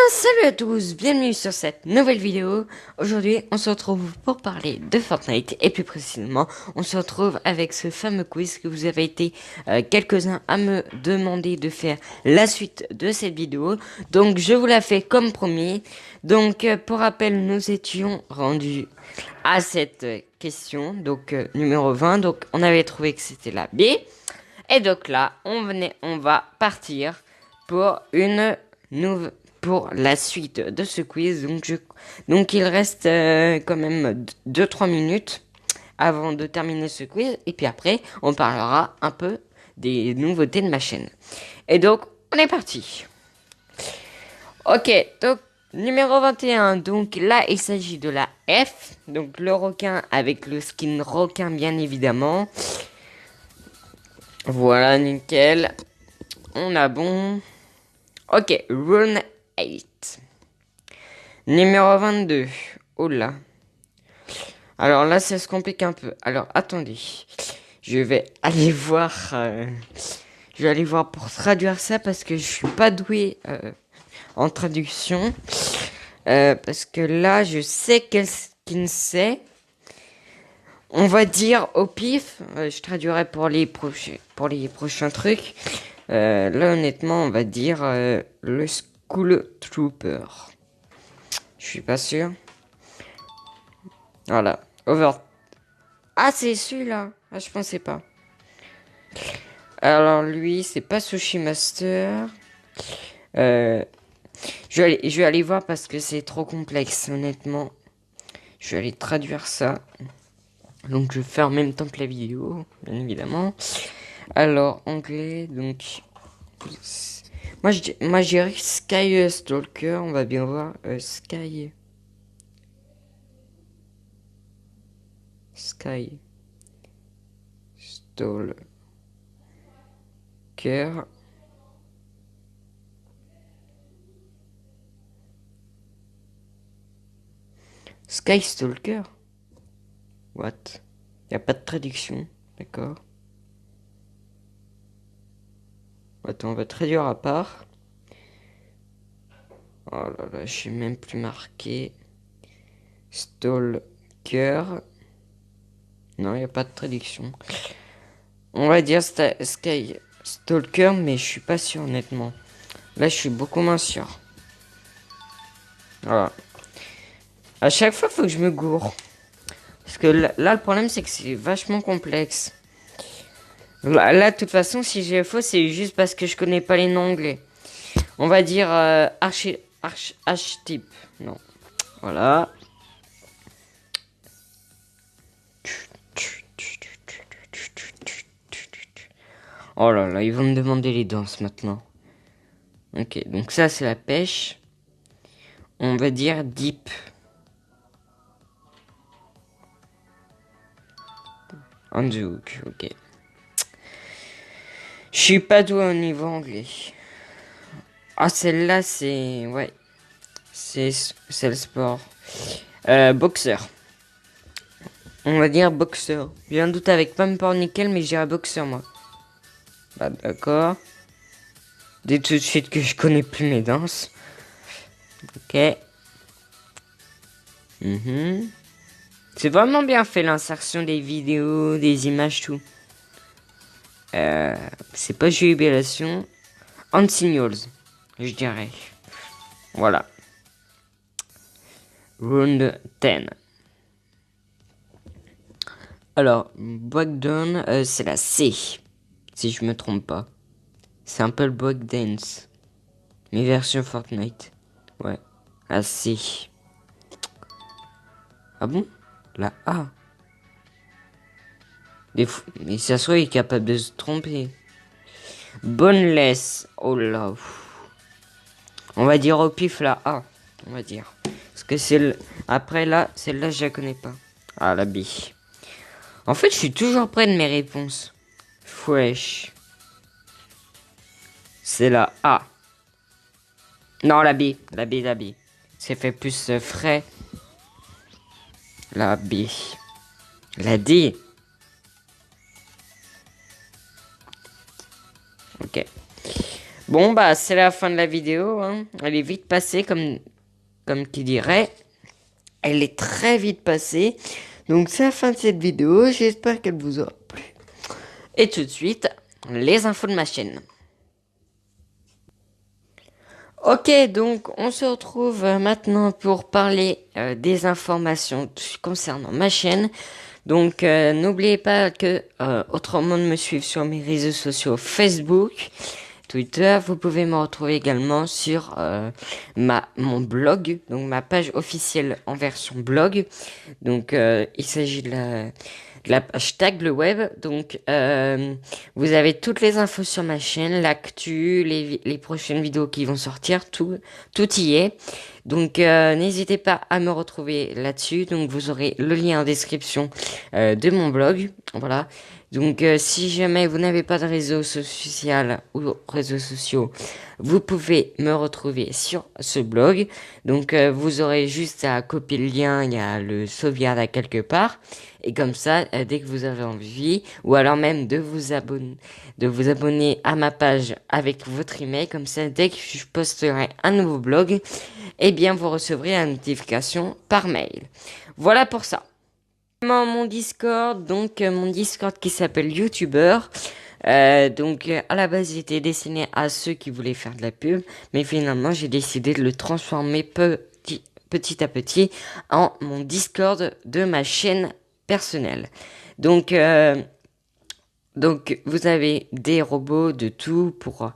Salut à tous, bienvenue sur cette nouvelle vidéo. Aujourd'hui, on se retrouve pour parler de Fortnite et plus précisément, on se retrouve avec ce fameux quiz que vous avez été quelques-uns à me demander de faire la suite de cette vidéo. Donc, je vous la fais comme promis. Donc, pour rappel, nous étions rendus à cette question, donc numéro 20. Donc, on avait trouvé que c'était la B. Et donc là, on va partir pour pour la suite de ce quiz. Donc il reste quand même 2-3 minutes avant de terminer ce quiz. Et puis après, on parlera un peu des nouveautés de ma chaîne. Et donc, on est parti. Ok, donc numéro 21. Donc là, il s'agit de la F. Donc le requin avec le skin requin, bien évidemment. Voilà, nickel. On a bon. Ok, run 8. Numéro 22. Oh là. Alors là, ça se complique un peu. Alors, attendez. Je vais aller voir... je vais aller voir pour traduire ça parce que je suis pas doué en traduction. Parce que là, je sais quel skin c'est. On va dire au pif. Je traduirai pour les prochains trucs. Là, honnêtement, on va dire le School Trooper. Je suis pas sûr. Voilà. Over. Ah, c'est celui-là. Ah, je pensais pas. Alors, lui, c'est pas Sushi Master. Je vais aller voir parce que c'est trop complexe, honnêtement. Je vais aller traduire ça. Donc, je fais en même temps que la vidéo, bien évidemment. Alors, anglais, donc... Moi, je dirais Sky Stalker. On va bien voir. Sky Stalker. Sky Stalker. What? Y a pas de traduction. D'accord. Attends, on va traduire à part. Oh là là, je suis même plus marqué. Stalker. Non, il n'y a pas de traduction. On va dire Sky Stalker, mais je suis pas sûr, honnêtement. Là, je suis beaucoup moins sûr. Voilà. À chaque fois, il faut que je me gourre. Parce que là, le problème, c'est que c'est vachement complexe. Là, de toute façon, si j'ai faux, c'est juste parce que je connais pas les noms anglais. On va dire archetype. Non. Voilà. Oh là là, ils vont me demander les danses maintenant. Ok, donc ça c'est la pêche. On va dire deep. On the hook, ok. Je suis pas doué au niveau anglais. Ah, celle-là c'est... Ouais. C'est le sport. Boxeur. On va dire boxeur. J'ai un doute avec Pumper Nickel, mais je dirais boxeur moi. Bah d'accord. Dès tout de suite que je connais plus mes danses. Ok. C'est vraiment bien fait l'insertion des vidéos, des images, tout. C'est pas jubilation. On signals, je dirais. Voilà. Round 10. Alors, breakdown, c'est la C. Si je me trompe pas. C'est un peu le breakdance. Mais version Fortnite. Ouais. La C. Ah bon? La A. Mais ça soit il est capable de se tromper. Boneless. Oh là. On va dire au pif la A. On va dire. Parce que après là, celle-là, je la connais pas. Ah, la B. En fait, je suis toujours près de mes réponses. Fresh. C'est la A. Non, la B. La B, la B. C'est fait plus frais. La B. La D. Ok. Bon, bah, c'est la fin de la vidéo, hein. Elle est vite passée, comme qui dirait. Elle est très vite passée. Donc, c'est la fin de cette vidéo. J'espère qu'elle vous aura plu. Et tout de suite, les infos de ma chaîne. Ok, donc on se retrouve maintenant pour parler des informations concernant ma chaîne. Donc n'oubliez pas que autrement de me suivre sur mes réseaux sociaux Facebook, Twitter. Vous pouvez me retrouver également sur mon blog, donc ma page officielle en version blog. Donc il s'agit de la page Tag le web. Donc vous avez toutes les infos sur ma chaîne, l'actu, les prochaines vidéos qui vont sortir, tout y est. Donc n'hésitez pas à me retrouver là-dessus. Donc vous aurez le lien en description de mon blog. Voilà. Donc si jamais vous n'avez pas de réseau social ou réseaux sociaux, vous pouvez me retrouver sur ce blog. Donc vous aurez juste à copier le lien, il y a le sauvegarde à quelque part. Et comme ça, dès que vous avez envie, ou alors même de vous abonner à ma page avec votre email, comme ça, dès que je posterai un nouveau blog, eh bien, vous recevrez la notification par mail. Voilà pour ça. Mon Discord, donc mon Discord qui s'appelle YouTuber. Donc à la base il était destiné à ceux qui voulaient faire de la pub, mais finalement j'ai décidé de le transformer petit à petit en mon Discord de ma chaîne personnelle. Donc vous avez des robots de tout pour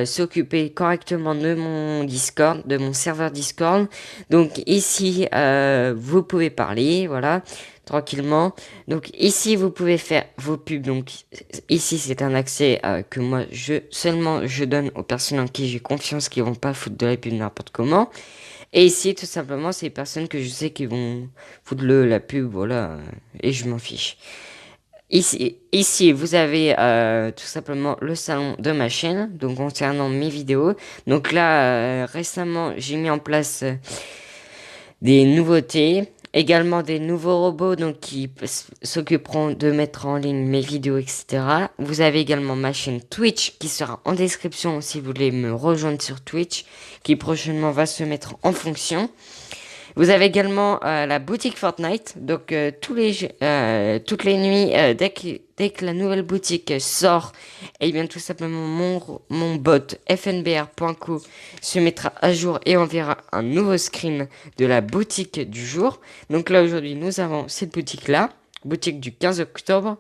s'occuper correctement de mon Discord, de mon serveur Discord. Donc ici, vous pouvez parler, voilà, tranquillement. Donc ici, vous pouvez faire vos pubs. Donc ici, c'est un accès que moi, je donne aux personnes en qui j'ai confiance, qui vont pas foutre de la pub n'importe comment. Et ici, tout simplement, c'est les personnes que je sais qui vont foutre la pub, voilà, et je m'en fiche. Ici, vous avez tout simplement le salon de ma chaîne, donc concernant mes vidéos. Donc là, récemment, j'ai mis en place des nouveautés, également des nouveaux robots donc qui s'occuperont de mettre en ligne mes vidéos, etc. Vous avez également ma chaîne Twitch qui sera en description si vous voulez me rejoindre sur Twitch, qui prochainement va se mettre en fonction. Vous avez également la boutique Fortnite, donc toutes les nuits, dès que la nouvelle boutique sort, et bien tout simplement mon bot fnbr.co se mettra à jour et on verra un nouveau screen de la boutique du jour. Donc là aujourd'hui nous avons cette boutique-là, boutique du 15 octobre.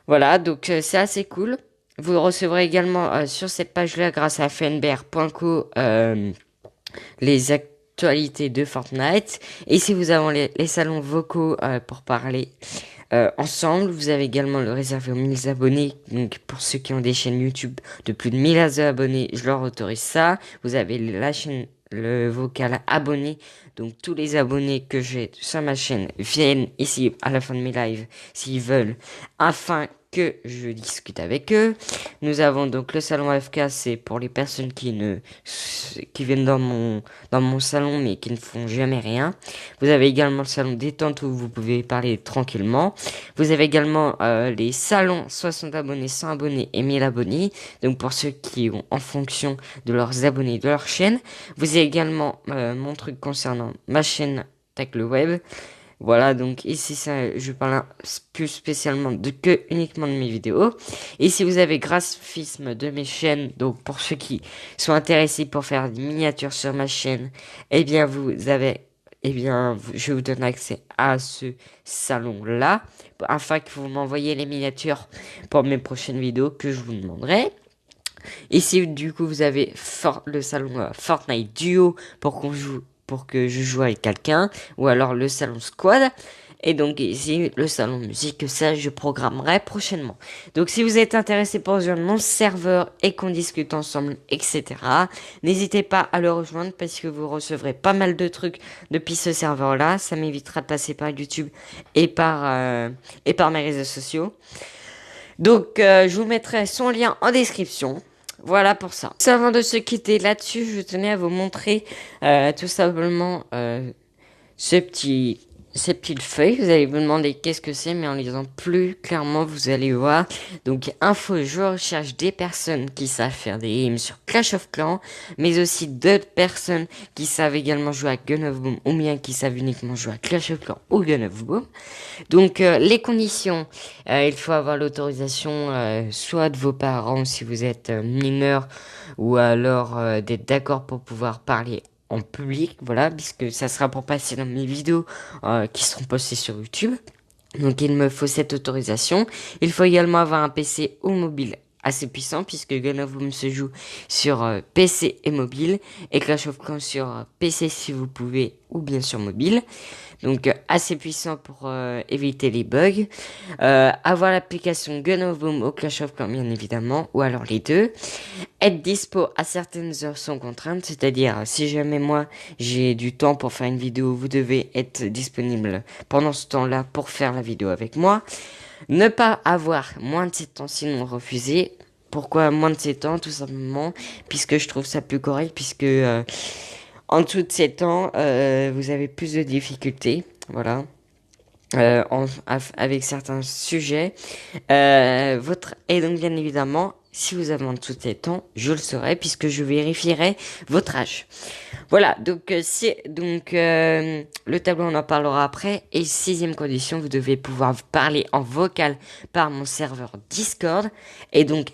Voilà, donc c'est assez cool. Vous recevrez également sur cette page-là, grâce à fnbr.co, les actualités de Fortnite. Et si vous avez les salons vocaux pour parler ensemble, vous avez également le réservé aux 1000 abonnés. Donc pour ceux qui ont des chaînes YouTube de plus de 1000 abonnés, je leur autorise ça. Vous avez la chaîne, le vocal abonné. Donc tous les abonnés que j'ai sur ma chaîne viennent ici à la fin de mes lives s'ils veulent, afin que je discute avec eux. Nous avons donc le salon AFK, c'est pour les personnes qui viennent dans mon salon mais qui ne font jamais rien. Vous avez également le salon détente où vous pouvez parler tranquillement. Vous avez également les salons 60 abonnés, 100 abonnés et 1000 abonnés. Donc pour ceux qui ont en fonction de leurs abonnés de leur chaîne. Vous avez également mon truc concernant ma chaîne Tag le web. Voilà, donc ici je parle plus spécialement uniquement de mes vidéos. Ici vous avez graphisme de mes chaînes, donc pour ceux qui sont intéressés pour faire des miniatures sur ma chaîne, eh bien je vous donne accès à ce salon-là, afin que vous m'envoyiez les miniatures pour mes prochaines vidéos que je vous demanderai. Ici du coup vous avez le salon Fortnite Duo pour que je joue avec quelqu'un, ou alors le salon Squad, et donc ici le salon musique, ça je programmerai prochainement. Donc si vous êtes intéressé pour rejoindre mon serveur et qu'on discute ensemble, etc., n'hésitez pas à le rejoindre parce que vous recevrez pas mal de trucs depuis ce serveur là, ça m'évitera de passer par YouTube et par mes réseaux sociaux. Donc je vous mettrai son lien en description. Voilà pour ça. Avant de se quitter là-dessus, je tenais à vous montrer tout simplement ce petit ces petites feuilles. Vous allez vous demander qu'est-ce que c'est, mais en lisant plus clairement, vous allez voir. Donc, info, je recherche des personnes qui savent faire des games sur Clash of Clans, mais aussi d'autres personnes qui savent également jouer à Gun of Boom, ou bien qui savent uniquement jouer à Clash of Clans ou Gun of Boom. Donc, les conditions, il faut avoir l'autorisation soit de vos parents si vous êtes mineur, ou alors d'être d'accord pour pouvoir parler en public, voilà, puisque ça sera pour passer dans mes vidéos qui seront postées sur YouTube. Donc il me faut cette autorisation. Il faut également avoir un PC ou mobile assez puissant, puisque Gun of Boom se joue sur PC et mobile, et Clash of Clans sur PC si vous pouvez, ou bien sur mobile. Donc assez puissant pour éviter les bugs. Avoir l'application Gun of Boom ou Clash of Clans bien évidemment, ou alors les deux. Être dispo à certaines heures sans contrainte, c'est-à-dire si jamais moi j'ai du temps pour faire une vidéo, vous devez être disponible pendant ce temps-là pour faire la vidéo avec moi. Ne pas avoir moins de 7 ans sinon refuser. Pourquoi moins de 7 ans? Tout simplement puisque je trouve ça plus correct, puisque en dessous de 7 ans, vous avez plus de difficultés, voilà, avec certains sujets. Et donc, bien évidemment, si vous avez en dessous de 7 ans, je le saurai, puisque je vérifierai votre âge. Voilà, donc, le tableau, on en parlera après. Et sixième condition, vous devez pouvoir parler en vocal par mon serveur Discord, et donc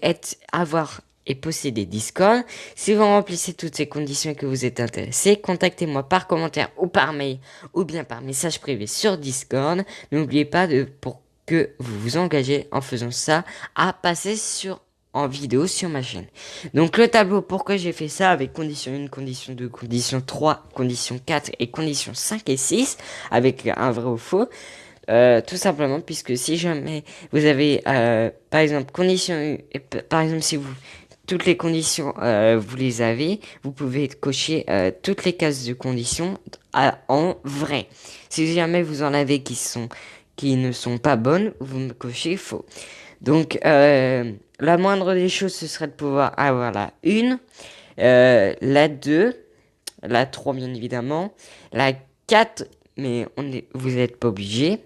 avoir et posséder Discord. Si vous remplissez toutes ces conditions et que vous êtes intéressé, contactez-moi par commentaire ou par mail, ou bien par message privé sur Discord. N'oubliez pas pour que vous vous engagez en faisant ça, à passer en vidéo sur ma chaîne. Donc le tableau, pourquoi j'ai fait ça avec condition 1, condition 2, condition 3, condition 4 et condition 5 et 6, avec un vrai ou faux. Tout simplement puisque si jamais vous avez par exemple condition 1, par exemple si vous toutes les conditions vous les avez, vous pouvez cocher toutes les cases de conditions en vrai. Si jamais vous en avez qui ne sont pas bonnes, vous me cochez faux. Donc la moindre des choses, ce serait de pouvoir avoir la 1, la 2, la 3 bien évidemment, la 4, mais vous n'êtes pas obligé,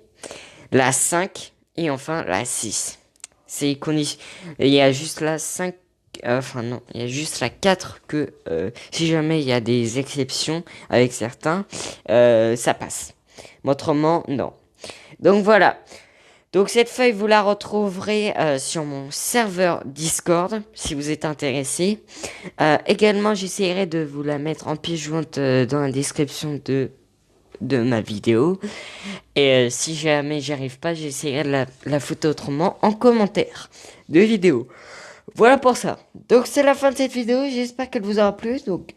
la 5 et enfin la 6. C'est condition. Il y a juste la 5. Enfin non, il y a juste la 4 que si jamais il y a des exceptions avec certains, ça passe. Mais autrement, non. Donc voilà. Donc cette feuille, vous la retrouverez sur mon serveur Discord, si vous êtes intéressé. Également, j'essaierai de vous la mettre en pièce jointe dans la description de ma vidéo. Et si jamais j'y arrive pas, j'essaierai de la foutre autrement en commentaire de vidéo. Voilà pour ça. Donc c'est la fin de cette vidéo, j'espère qu'elle vous aura plu. Donc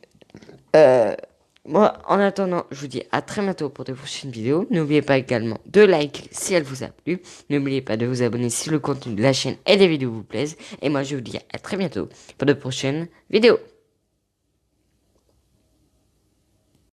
moi en attendant, je vous dis à très bientôt pour de prochaines vidéos. N'oubliez pas également de like si elle vous a plu. N'oubliez pas de vous abonner si le contenu de la chaîne et des vidéos vous plaisent. Et moi je vous dis à très bientôt pour de prochaines vidéos.